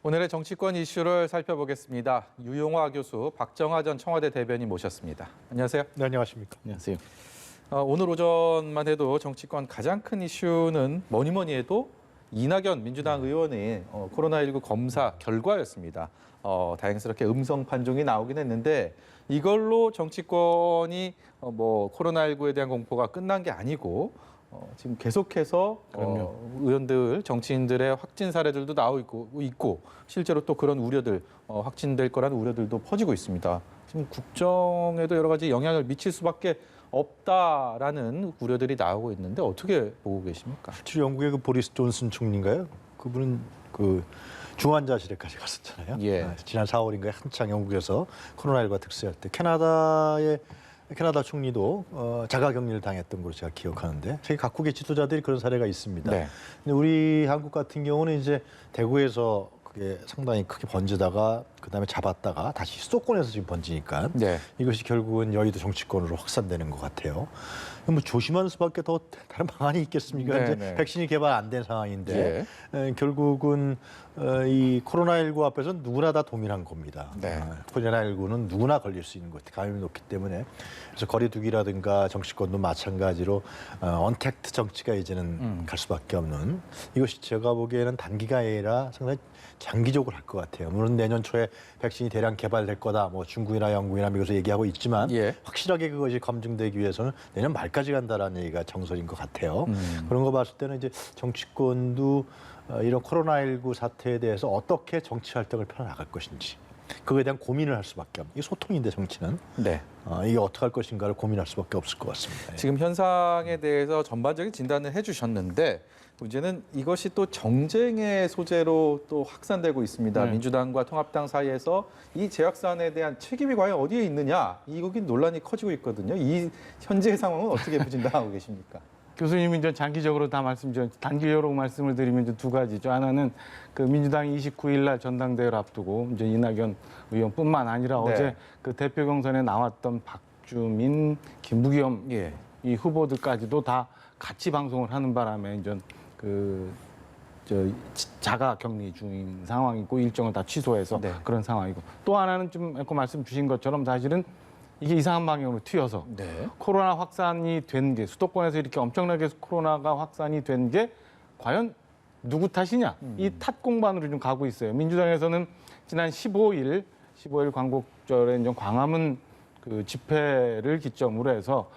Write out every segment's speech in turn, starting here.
오늘의 정치권 이슈를 살펴보겠습니다. 유용화 교수, 박정하 전 청와대 대변인 모셨습니다. 안녕하세요. 네, 안녕하십니까. 안녕하세요. 오늘 오전만 해도 정치권 가장 큰 이슈는 뭐니 해도 이낙연 민주당 의원의 코로나19 검사 결과였습니다. 다행스럽게 음성 판정이 나오긴 했는데 이걸로 정치권이 코로나19에 대한 공포가 끝난 게 아니고 지금 계속해서 의원들, 정치인들의 확진 사례들도 나오고 있고 실제로 또 그런 우려들, 확진될 거라는 우려들도 퍼지고 있습니다. 지금 국정에도 여러 가지 영향을 미칠 수밖에 없다라는 우려들이 나오고 있는데 어떻게 보고 계십니까? 실제로 영국의 그 보리스 존슨 총리인가요? 그분은 그 중환자실에까지 갔었잖아요. 예. 지난 4월인가에 한창 영국에서 코로나19가 득세할 때 캐나다 총리도 자가격리를 당했던 걸로 제가 기억하는데 세계 각국의 지도자들이 그런 사례가 있습니다. 네. 근데 우리 한국 같은 경우는 이제 대구에서 그게 상당히 크게 번지다가 그다음에 잡았다가 다시 수도권에서 지금 번지니까 네. 이것이 결국은 여의도 정치권으로 확산되는 것 같아요. 뭐 조심하는 수밖에 더 다른 방안이 있겠습니까? 네, 이제 백신이 개발 안 된 상황인데 예. 결국은 이 코로나19 앞에서 누구나 다 동일한 겁니다. 네. 코로나19는 누구나 걸릴 수 있는 것 같아요. 감염이 높기 때문에. 그래서 거리두기라든가 정치권도 마찬가지로 언택트 정치가 이제는 갈 수밖에 없는 이것이 제가 보기에는 단기가 아니라 상당히 장기적으로 할 것 같아요. 물론 내년 초에 백신이 대량 개발될 거다. 뭐 중국이나 영국이나 미국에서 얘기하고 있지만 예. 확실하게 그것이 검증되기 위해서는 내년 말까지 간다라는 얘기가 정설인 것 같아요. 그런 거 봤을 때는 이제 정치권도 이런 코로나19 사태에 대해서 어떻게 정치 활동을 펴나갈 것인지 그거에 대한 고민을 할 수밖에 없는 이게 소통인데 정치는 네. 이게 어떻게 할 것인가를 고민할 수밖에 없을 것 같습니다. 지금 현상에 대해서 전반적인 진단을 해주셨는데 문제는 이것이 또 정쟁의 소재로 또 확산되고 있습니다. 민주당과 통합당 사이에서 이 재확산에 대한 책임이 과연 어디에 있느냐 이거긴 논란이 커지고 있거든요. 이 현재의 상황은 어떻게 진단하고 계십니까? 교수님이 이제 장기적으로 다 단기적으로 말씀을 드리면 이제 두 가지죠. 하나는 그 민주당이 29일 날 전당대회를 앞두고 이제 이낙연 의원뿐만 아니라 네. 어제 그 대표 경선에 나왔던 박주민, 김부겸 이 후보들까지도 다 같이 방송을 하는 바람에 이제 자가 격리 중인 상황이고 일정을 다 취소해서 네. 그런 상황이고 또 하나는 좀 아까 말씀 주신 것처럼 사실은 이게 이상한 방향으로 튀어서 네. 코로나 확산이 된 게 수도권에서 이렇게 엄청나게 코로나가 확산이 된 게 과연 누구 탓이냐 이 탓 공방으로 좀 가고 있어요. 민주당에서는 지난 15일 광복절에 이제 광화문 그 집회를 기점으로 해서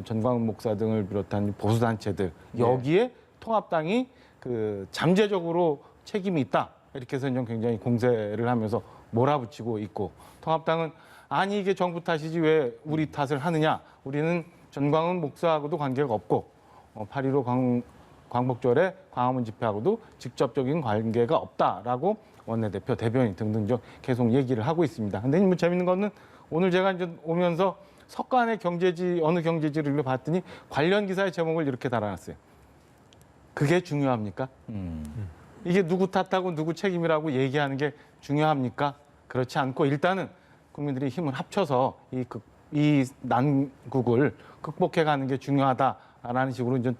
전광훈 목사 등을 비롯한 보수 단체들 여기에 통합당이 그 잠재적으로 책임이 있다 이렇게 해서 이제 굉장히 공세를 하면서 몰아붙이고 있고 통합당은 아니 이게 정부 탓이지 왜 우리 탓을 하느냐. 우리는 전광훈 목사하고도 관계가 없고 8.15 광복절에 광화문 집회하고도 직접적인 관계가 없다라고 원내대표, 대변인 등등 좀 계속 얘기를 하고 있습니다. 근데 뭐 재밌는 거는 오늘 제가 이제 오면서 석간의 경제지 어느 경제지를 봤더니 관련 기사의 제목을 이렇게 달아놨어요. 그게 중요합니까? 이게 누구 탓하고 누구 책임이라고 얘기하는 게 중요합니까? 그렇지 않고 일단은 국민들이 힘을 합쳐서 이 난국을 극복해가는 게 중요하다라는 식으로 이제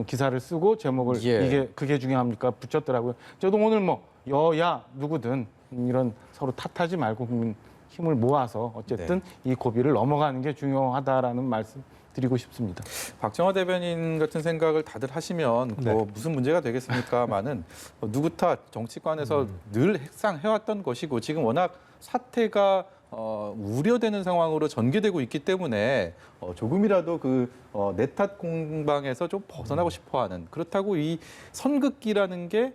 기사를 쓰고 제목을 그게 중요합니까 붙였더라고요. 저도 오늘 여야 누구든 이런 서로 탓하지 말고 국민 힘을 모아서 어쨌든 이 고비를 넘어가는 게 중요하다라는 말씀 드리고 싶습니다. 박정하 대변인 같은 생각을 다들 하시면 무슨 문제가 되겠습니까만은 누구 탓 정치권에서 늘 해왔던 것이고 지금 워낙 사태가 우려되는 상황으로 전개되고 있기 때문에 조금이라도 내 탓 공방에서 좀 벗어나고 싶어하는 그렇다고 이 선긋기라는 게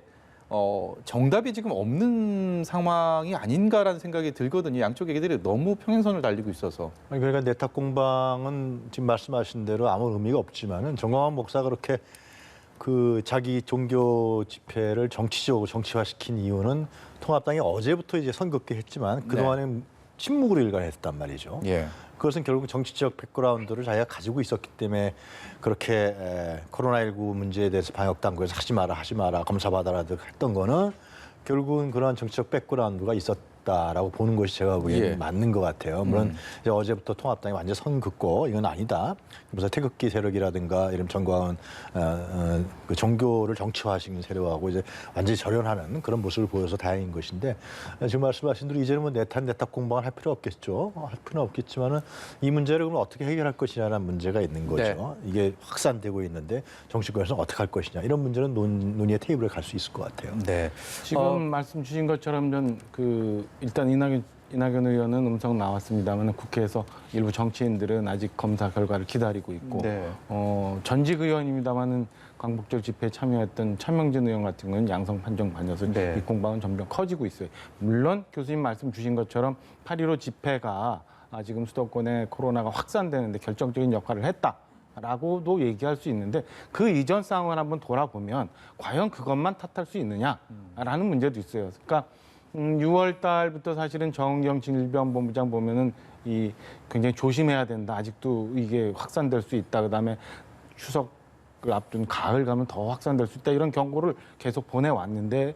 정답이 지금 없는 상황이 아닌가라는 생각이 들거든요. 양쪽 얘기들이 너무 평행선을 달리고 있어서. 그러니까 내 탓 공방은 지금 말씀하신 대로 아무 의미가 없지만은 전광훈 목사가 그렇게 그 자기 종교 집회를 정치적으로 정치화시킨 이유는 통합당이 어제부터 이제 선긋기 했지만 그동안은 침묵으로 일관했단 말이죠. 그것은 결국 정치적 백그라운드를 자기가 가지고 있었기 때문에 그렇게 코로나19 문제에 대해서 방역당국에서 하지 마라 검사 받아라 했던 거는 결국은 그러한 정치적 백그라운드가 없다라고 보는 것이 제가 보기에는 예. 맞는 것 같아요. 물론 이제 어제부터 통합당이 완전 선 긋고 이건 아니다. 그래서 태극기 세력이라든가 이런 정광훈 그 종교를 정치화시키는 세력하고 이제 완전히 절연하는 그런 모습을 보여서 다행인 것인데 지금 말씀하신 대로 이제는 뭐 내탁 공방을 할 필요 없겠죠. 할 필요는 없겠지만은 이 문제를 그럼 어떻게 해결할 것이냐는 문제가 있는 거죠. 이게 확산되고 있는데 정치권에서는 어떻게 할 것이냐 이런 문제는 논의의 테이블에 갈 수 있을 것 같아요. 네. 지금 말씀 주신 것처럼 일단 이낙연 의원은 음성 나왔습니다만 국회에서 일부 정치인들은 아직 검사 결과를 기다리고 있고 네. 전직 의원입니다만은 광복절 집회에 참여했던 차명진 의원 같은 경우는 양성 판정 받아서 네. 이 공방은 점점 커지고 있어요. 물론 교수님 말씀 주신 것처럼 8.15 집회가 지금 수도권에 코로나가 확산되는데 결정적인 역할을 했다라고도 얘기할 수 있는데 그 이전 상황을 한번 돌아보면 과연 그것만 탓할 수 있느냐라는 문제도 있어요. 그러니까 6월 달부터 사실은 정은경 질병본부장 보면은 굉장히 조심해야 된다. 아직도 이게 확산될 수 있다. 그다음에 추석을 앞둔 가을 가면 더 확산될 수 있다. 이런 경고를 계속 보내왔는데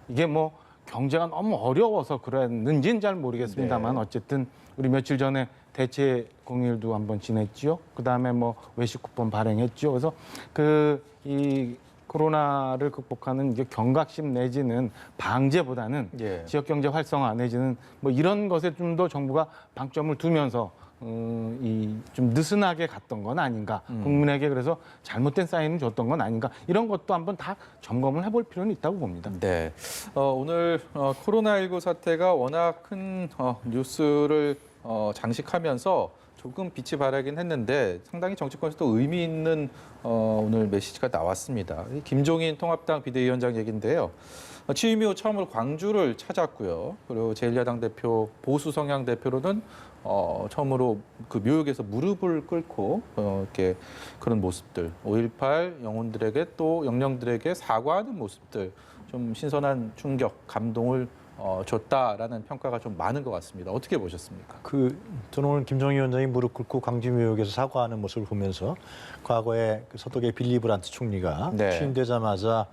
이게 뭐 경제가 너무 어려워서 그랬는지는 잘 모르겠습니다만 네. 어쨌든 우리 며칠 전에 대체 공휴일도 한번 지냈지요. 그다음에 뭐 외식 쿠폰 발행했죠. 그래서 이 코로나를 극복하는 이게 경각심 내지는 방제보다는 예. 지역 경제 활성화 내지는 뭐 이런 것에 좀 더 정부가 방점을 두면서 좀 느슨하게 갔던 건 아닌가. 국민에게 그래서 잘못된 사인을 줬던 건 아닌가. 이런 것도 한번 다 점검을 해볼 필요는 있다고 봅니다. 네. 오늘 코로나19 사태가 워낙 큰 뉴스를 장식하면서 조금 빛이 발하긴 했는데 상당히 정치권에서도 의미 있는 오늘 메시지가 나왔습니다. 김종인 통합당 비대위원장 얘기인데요. 취임 이후 처음으로 광주를 찾았고요. 그리고 제1야당 대표 보수 성향 대표로는 처음으로 그 묘역에서 무릎을 꿇고 이렇게 그런 모습들, 5.18 영혼들에게 또 영령들에게 사과하는 모습들 좀 신선한 충격, 감동을 줬다라는 평가가 좀 많은 것 같습니다. 어떻게 보셨습니까? 저는 오늘 김정희 위원장이 무릎 꿇고 광주묘역에서 사과하는 모습을 보면서 과거에 서독의 빌리 브란트 총리가 네. 취임되자마자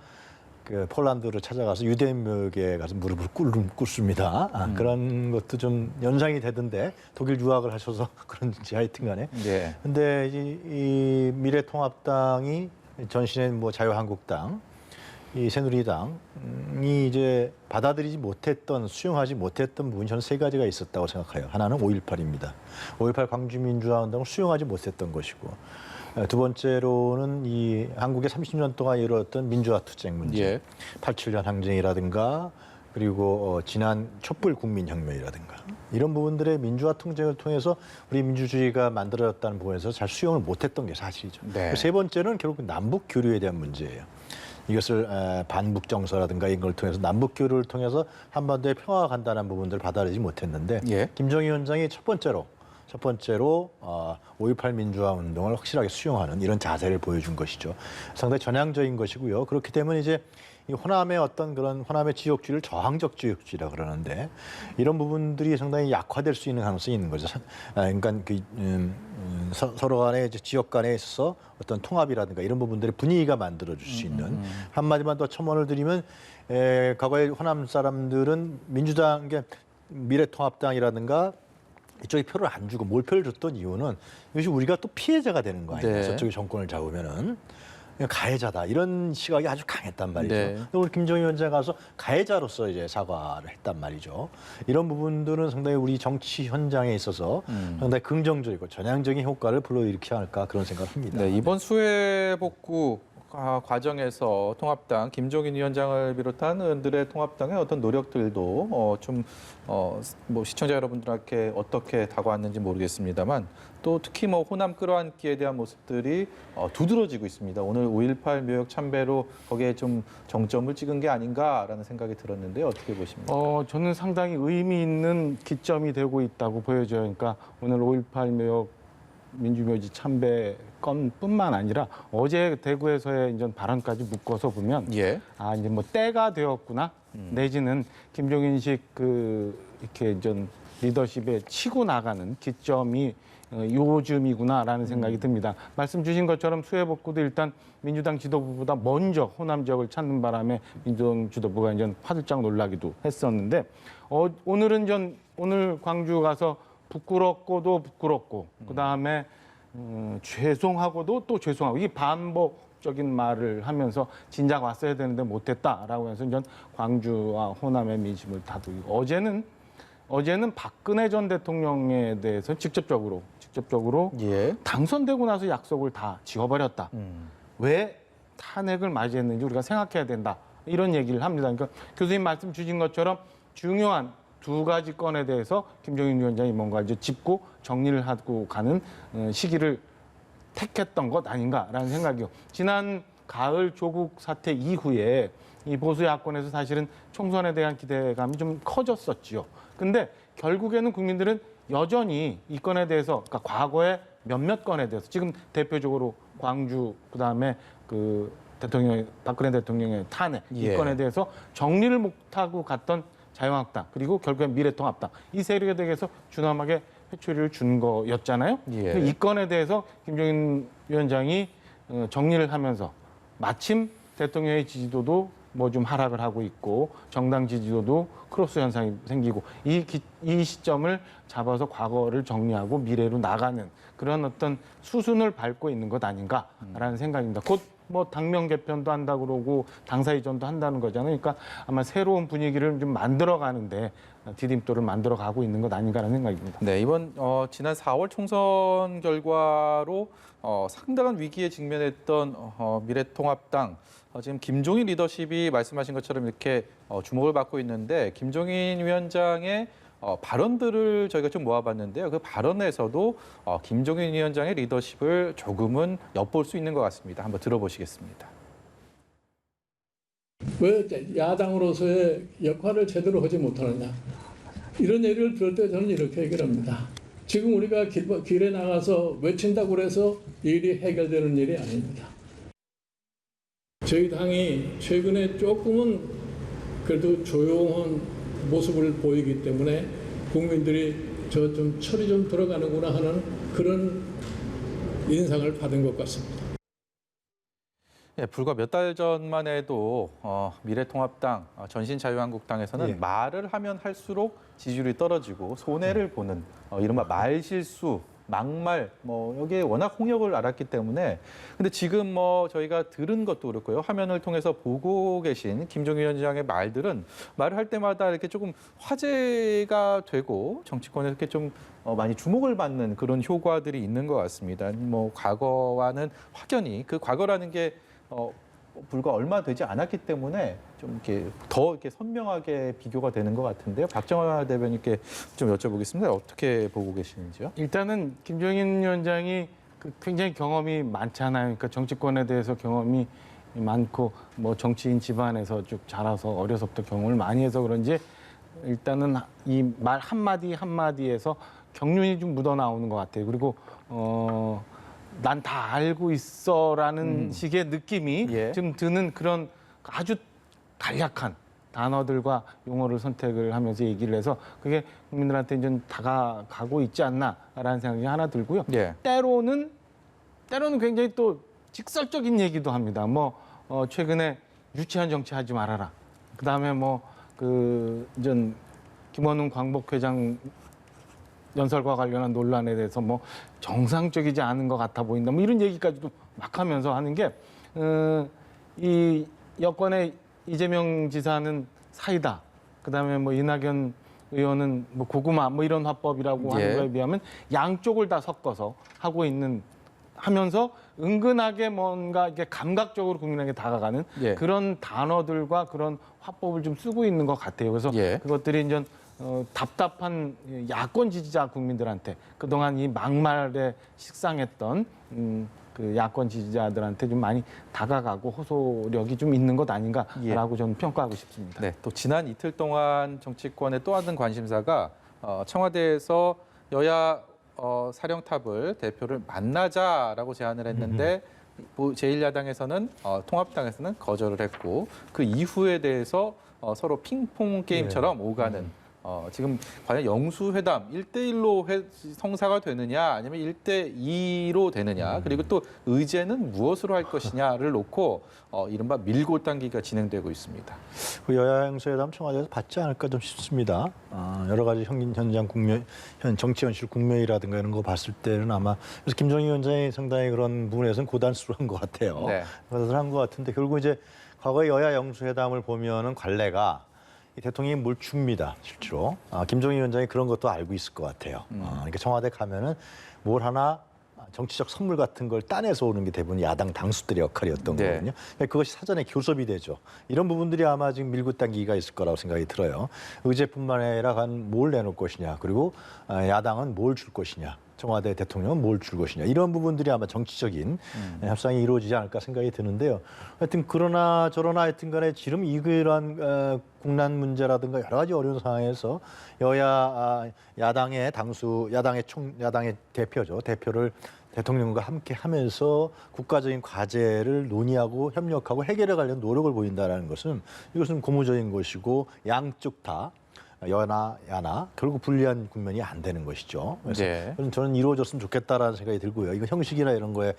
폴란드를 찾아가서 유대인 묘역에 가서 무릎을 꿇습니다. 그런 것도 좀 연상이 되던데 독일 유학을 하셔서 그런지 하여튼간에. 네. 근데 이 미래통합당이 전신의 뭐 자유한국당, 이 새누리당이 이제 받아들이지 못했던, 수용하지 못했던 부분이 저는 세 가지가 있었다고 생각해요. 하나는 5.18입니다. 5.18 광주민주화운동을 수용하지 못했던 것이고, 두 번째로는 이 한국의 30년 동안 이루어졌던 민주화 투쟁 문제, 예. 87년 항쟁이라든가 그리고 지난 촛불 국민혁명이라든가 이런 부분들의 민주화 투쟁을 통해서 우리 민주주의가 만들어졌다는 부분에서 잘 수용을 못했던 게 사실이죠. 네. 세 번째는 결국 남북 교류에 대한 문제예요. 이것을 반북 정서라든가 이런 걸 통해서 남북 교류를 통해서 한반도의 평화가 간다는 부분들을 받아들이지 못했는데 예. 김정희 위원장이 첫 번째로 5.18 민주화 운동을 확실하게 수용하는 이런 자세를 보여준 것이죠. 상당히 전향적인 것이고요. 그렇기 때문에 이제 이 호남의 어떤 그런 호남의 지역주의를 저항적 지역주의라 그러는데 이런 부분들이 상당히 약화될 수 있는 가능성이 있는 거죠. 그러니까 서로 간에 지역 간에 있어서 어떤 통합이라든가 이런 부분들의 분위기가 만들어줄 수 있는 한마디만 더 첨언을 드리면 과거에 호남 사람들은 민주당, 미래통합당이라든가 이쪽에 표를 안 주고 몰표를 줬던 이유는 이것이 우리가 또 피해자가 되는 거 아니에요. 네. 저쪽이 정권을 잡으면은 가해자다 이런 시각이 아주 강했단 말이죠. 네. 오늘 김정희 위원장 가서 가해자로서 이제 사과를 했단 말이죠. 이런 부분들은 상당히 우리 정치 현장에 있어서 상당히 긍정적이고 전향적인 효과를 불러일으키지 않을까 그런 생각을 합니다. 네, 이번 수해 복구 과정에서 통합당 김종인 위원장을 비롯한 의원들의 통합당의 어떤 노력들도 뭐 시청자 여러분들께 어떻게 다가왔는지 모르겠습니다만 또 특히 뭐 호남 끌어안기에 대한 모습들이 두드러지고 있습니다. 오늘 5.18 묘역 참배로 거기에 좀 정점을 찍은 게 아닌가라는 생각이 들었는데 어떻게 보십니까? 저는 상당히 의미 있는 기점이 되고 있다고 보여져요. 그러니까 오늘 5.18 묘역 민주묘지 참배 건뿐만 아니라 어제 대구에서의 이제 발언까지 묶어서 보면 예. 이제 뭐 때가 되었구나. 내지는 김종인식 이렇게 좀 리더십에 치고 나가는 기점이 요즘이구나라는 생각이 듭니다. 말씀 주신 것처럼 수해복구도 일단 민주당 지도부보다 먼저 호남 지역을 찾는 바람에 민주당 지도부가 이제 화들짝 놀라기도 했었는데 오늘 광주 가서 부끄럽고도 부끄럽고 그다음에 죄송하고도 또 죄송하고 이 반복적인 말을 하면서 진작 왔어야 되는데 못했다라고 해서 이제 광주와 호남의 민심을 다투고 어제는 박근혜 전 대통령에 대해서 직접적으로 예. 당선되고 나서 약속을 다 지워버렸다. 왜 탄핵을 맞이했는지 우리가 생각해야 된다. 이런 얘기를 합니다. 그러니까 교수님 말씀 주신 것처럼 중요한 두 가지 건에 대해서 김종인 위원장이 뭔가 이제 짚고 정리를 하고 가는 시기를 택했던 것 아닌가라는 생각이요. 지난 가을 조국 사태 이후에 이 보수 야권에서 사실은 총선에 대한 기대감이 좀 커졌었지요. 근데 결국에는 국민들은 여전히 이 건에 대해서, 그러니까 과거의 몇몇 건에 대해서 지금 대표적으로 광주 그다음에 박근혜 대통령의 탄핵 이 예. 건에 대해서 정리를 못하고 갔던 자유한국당 그리고 결국엔 미래통합당 이 세력에 대해서 준엄하게 회초리를 준 거였잖아요. 예. 이 건에 대해서 김종인 위원장이 정리를 하면서 마침 대통령의 지지도도 뭐 좀 하락을 하고 있고 정당 지지도도 크로스 현상이 생기고 이 시점을 잡아서 과거를 정리하고 미래로 나가는 그런 어떤 수순을 밟고 있는 것 아닌가라는 생각입니다. 곧 뭐 당명 개편도 한다 그러고 당사 이전도 한다는 거잖아요. 그러니까 아마 새로운 분위기를 좀 만들어가는데 디딤돌을 만들어가고 있는 것 아닌가라는 생각입니다. 네, 이번 지난 4월 총선 결과로 상당한 위기에 직면했던 미래통합당 지금 김종인 리더십이 말씀하신 것처럼 이렇게 주목을 받고 있는데 김종인 위원장의 발언들을 저희가 좀 모아봤는데요. 그 발언에서도 김종인 위원장의 리더십을 조금은 엿볼 수 있는 것 같습니다. 한번 들어보시겠습니다. 왜 야당으로서의 역할을 제대로 하지 못하느냐. 이런 얘기를 들을 때 저는 이렇게 얘기를 합니다. 지금 우리가 길에 나가서 외친다고 해서 일이 해결되는 일이 아닙니다. 저희 당이 최근에 조금은 그래도 조용한 모습을 보이기 때문에 국민들이 저 좀 철이 좀 들어가는구나 하는 그런 인상을 받은 것 같습니다. 예, 불과 몇 달 전만 해도 미래통합당, 전신자유한국당에서는 예. 말을 하면 할수록 지지율이 떨어지고 손해를 보는 이른바 말실수, 막말 여기에 워낙 홍역을 알았기 때문에 근데 지금 저희가 들은 것도 그렇고요. 화면을 통해서 보고 계신 김종인 위원장의 말들은 말을 할 때마다 이렇게 조금 화제가 되고 정치권에 이렇게 좀 많이 주목을 받는 그런 효과들이 있는 것 같습니다. 과거와는 확연히 그 과거라는 게 불과 얼마 되지 않았기 때문에 좀 이렇게 더 이렇게 선명하게 비교가 되는 것 같은데요. 박정화 대변인께 좀 여쭤보겠습니다. 어떻게 보고 계시는지요? 일단은 김종인 위원장이 굉장히 경험이 많잖아요. 그러니까 정치권에 대해서 경험이 많고 뭐 정치인 집안에서 쭉 자라서 어려서부터 경험을 많이 해서 그런지 일단은 이 말 한마디 한마디에서 경륜이 좀 묻어나오는 것 같아요. 그리고 난 다 알고 있어라는 식의 느낌이 예. 좀 드는 그런 아주 간략한 단어들과 용어를 선택을 하면서 얘기를 해서 그게 국민들한테 이제 다가가고 있지 않나라는 생각이 하나 들고요. 예. 때로는 굉장히 또 직설적인 얘기도 합니다. 최근에 유치한 정치하지 말아라. 그다음에 김원훈 광복회장 연설과 관련한 논란에 대해서 정상적이지 않은 것 같아 보인다. 이런 얘기까지도 막 하면서 하는 게 이 여권의 이재명 지사는 사이다. 그다음에 이낙연 의원은 고구마 이런 화법이라고 예. 하는 거에 비하면 양쪽을 다 섞어서 하면서 은근하게 뭔가 이게 감각적으로 국민에게 다가가는 예. 그런 단어들과 그런 화법을 좀 쓰고 있는 것 같아요. 그래서 예. 그것들이 이제 답답한 야권 지지자 국민들한테 그동안 이 막말에 식상했던 그 야권 지지자들한테 좀 많이 다가가고 호소력이 좀 있는 것 아닌가라고 저는 평가하고 싶습니다. 네, 또 지난 이틀 동안 정치권의 또 다른 관심사가 청와대에서 여야 사령탑을 대표를 만나자라고 제안을 했는데 제1야당에서는 통합당에서는 거절을 했고 그 이후에 대해서 서로 핑퐁 게임처럼 오가는 지금 과연 영수회담 1대1로 성사가 되느냐 아니면 1대2로 되느냐 그리고 또 의제는 무엇으로 할 것이냐를 놓고 이른바 밀고 당기가 진행되고 있습니다. 그 여야 영수회담 청와대에서 받지 않을까 좀 싶습니다. 여러 가지 현장 국면, 정치 현실 국면이라든가 이런 거 봤을 때는 아마 그래서 김정희 위원장이 상당히 그런 부분에서는 고단수를 한 것 같아요. 네. 고단수를 한 것 같은데 결국 이제 과거의 여야 영수회담을 보면은 관례가 이 대통령이 뭘 줍니다, 실제로. 김정희 위원장이 그런 것도 알고 있을 것 같아요. 그러니까 청와대 가면은 뭘 하나 정치적 선물 같은 걸 따내서 오는 게 대부분 야당 당수들의 역할이었던 네. 거거든요. 그러니까 그것이 사전에 교섭이 되죠. 이런 부분들이 아마 지금 밀고 당기기가 있을 거라고 생각이 들어요. 의제뿐만 아니라 뭘 내놓을 것이냐, 그리고 야당은 뭘 줄 것이냐. 청와대 대통령은 뭘 줄 것이냐 이런 부분들이 아마 정치적인 협상이 이루어지지 않을까 생각이 드는데요. 하여튼 그러나 저러나 하여튼 간에 지금 이러한 국난 문제라든가 여러 가지 어려운 상황에서 야당의 야당의 대표죠. 대표를 대통령과 함께 하면서 국가적인 과제를 논의하고 협력하고 해결해 가려는 노력을 보인다는 것은 이것은 고무적인 것이고 양쪽 다 여나 야나 결국 불리한 국면이 안 되는 것이죠. 그래서 네. 저는 이루어졌으면 좋겠다라는 생각이 들고요. 이거 형식이나 이런 거에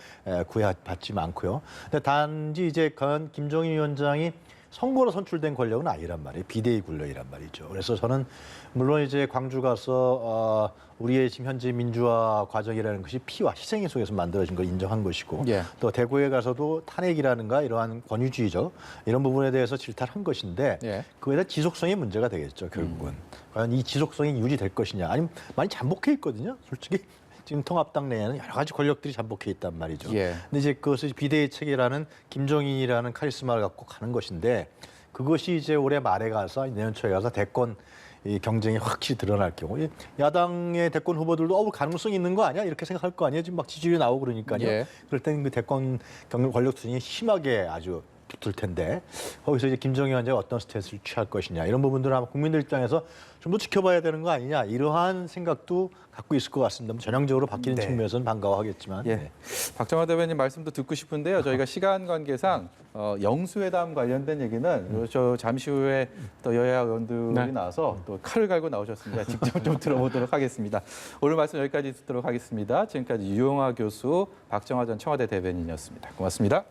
구애받지 않고요. 근데 단지 이제 김정인 위원장이 선거로 선출된 권력은 아니란 말이에요. 비대위 권력이란 말이죠. 그래서 저는 물론 이제 광주 가서 우리의 지금 현재 민주화 과정이라는 것이 피와 희생의 속에서 만들어진 걸 인정한 것이고 예. 또 대구에 가서도 탄핵이라는가 이러한 권위주의적 이런 부분에 대해서 질타한 것인데 예. 그에 대한 지속성의 문제가 되겠죠. 결국은 과연 이 지속성이 유지될 것이냐 아니면 많이 잠복해 있거든요. 솔직히 지금 통합당 내에는 여러 가지 권력들이 잠복해 있단 말이죠. 예. 근데 이제 그것을 비대위 체계라는 김정인이라는 카리스마를 갖고 가는 것인데 그것이 이제 올해 말에 가서 내년 초에 가서 대권 이 경쟁이 확실히 드러날 경우 야당의 대권 후보들도 가능성이 있는 거 아니야? 이렇게 생각할 거 아니에요? 지금 막 지지율이 나오고 그러니까요. 예. 그럴 때는 그 대권 권력 투쟁이 심하게 아주 붙을 텐데 거기서 이제 김정희 위원장이 어떤 스탠스를 취할 것이냐 이런 부분들은 아마 국민들 입장에서 좀 더 지켜봐야 되는 거 아니냐 이러한 생각도 갖고 있을 것 같습니다. 전형적으로 바뀌는 네. 측면에서는 반가워하겠지만 예. 네. 박정화 대변인 말씀도 듣고 싶은데요. 저희가 시간 관계상 영수회담 관련된 얘기는 저 잠시 후에 또 여야 의원들이 네. 나와서 또 칼을 갈고 나오셨습니다. 직접 좀 들어보도록 하겠습니다. 오늘 말씀 여기까지 듣도록 하겠습니다. 지금까지 유용하 교수, 박정화 전 청와대 대변인이었습니다. 고맙습니다.